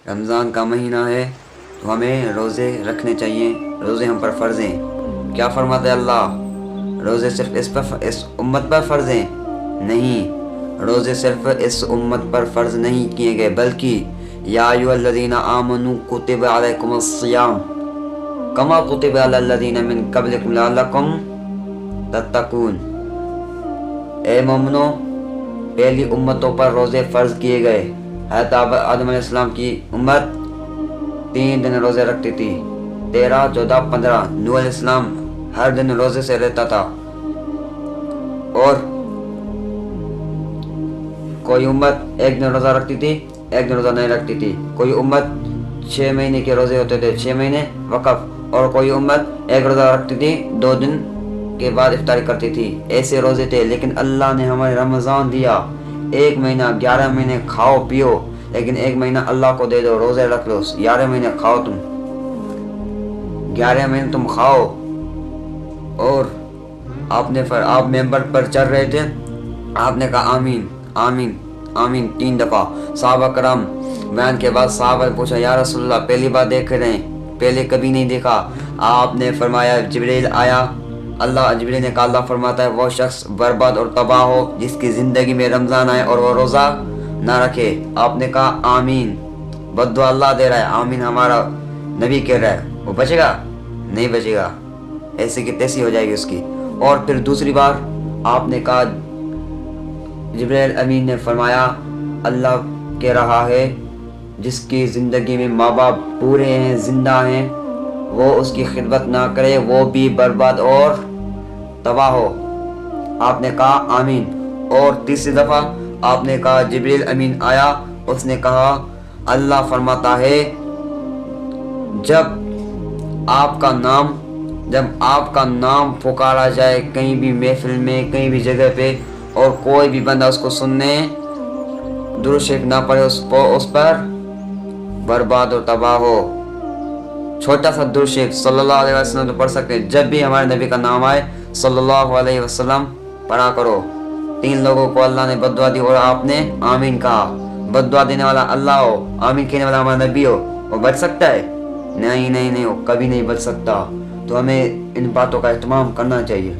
رمضان کا مہینہ ہے تو ہمیں روزے رکھنے چاہیے. روزے ہم پر فرض ہیں. کیا فرماتے اللہ؟ روزے صرف اس امت پر فرض ہیں؟ نہیں، روزے صرف اس امت پر فرض نہیں کیے گئے، بلکہ یا ایھا الذین آمنوا کتب علیکم الصیام کما کتب علی الذین من قبلکم لعلکم تتقون. اے مومنو، پہلی امتوں پر روزے فرض کیے گئے. حضرت آدم علیہ السلام کی امت 3 دن روزے رکھتی تھی، 13، 14، 15. نوح علیہ السلام ہر دن روزے سے رہتا تھا. اور کوئی امت 1 دن روزہ رکھتی تھی، 1 دن روزہ نہیں رکھتی تھی. کوئی امت 6 مہینے کے روزے ہوتے تھے، 6 مہینے وقف. اور کوئی امت 1 روزہ رکھتی تھی، 2 دن کے بعد افطاری کرتی تھی. ایسے روزے تھے. لیکن اللہ نے ہمیں رمضان دیا. 1 مہینہ، 11 مہینے کھاؤ پیو، لیکن 1 مہینہ اللہ کو دے دو، روزے رکھ لو. 11 مہینے کھاؤ تم، 11 مہینے تم کھاؤ. اور آپ ممبر پر چڑھ رہے تھے، آپ نے کہا آمین آمین آمین 3 دفعہ. صحابہ کرام بیان کے بعد صحابہ نے پوچھا یا رسول اللہ پہلی بار دیکھ رہے ہیں، پہلے کبھی نہیں دیکھا. آپ نے فرمایا جبریل آیا. جبریل نے کہا اللہ فرماتا ہے وہ شخص برباد اور تباہ ہو جس کی زندگی میں رمضان آئے اور وہ روزہ نہ رکھے. آپ نے کہا آمین. بد دعا اللہ دے رہا ہے، آمین ہمارا نبی کہہ رہا ہے. وہ بچے گا؟ نہیں بچے گا، ایسے کی تیسی ہو جائے گی اس کی. اور پھر دوسری بار آپ نے کہا، جبریل امین نے فرمایا اللہ کہہ رہا ہے جس کی زندگی میں ماں باپ پورے ہیں، زندہ ہیں، وہ اس کی خدمت نہ کرے، وہ بھی برباد اور تباہ ہو. آپ نے کہا آمین. اور تیسری دفعہ آپ نے کہا جبریل امین آیا، اس نے کہا اللہ فرماتا ہے جب آپ کا نام پکارا جائے کہیں بھی محفل میں، کہیں بھی جگہ پہ، اور کوئی بھی بندہ اس کو سننے درود شریف نہ پڑھے اس پر برباد اور تباہ ہو. چھوٹا سا درود شریف صلی اللہ علیہ وسلم تو پڑھ سکتے ہیں. جب بھی ہمارے نبی کا نام آئے صلی اللہ علیہ وسلم پڑھا کرو. 3 لوگوں کو اللہ نے بد دعا دی اور آپ نے آمین کہا. بد دعا دینے والا اللہ ہو، آمین کہنے والا ہمارا نبی ہو، وہ بچ سکتا ہے؟ نہیں، وہ کبھی نہیں بچ سکتا. تو ہمیں ان باتوں کا اہتمام کرنا چاہیے.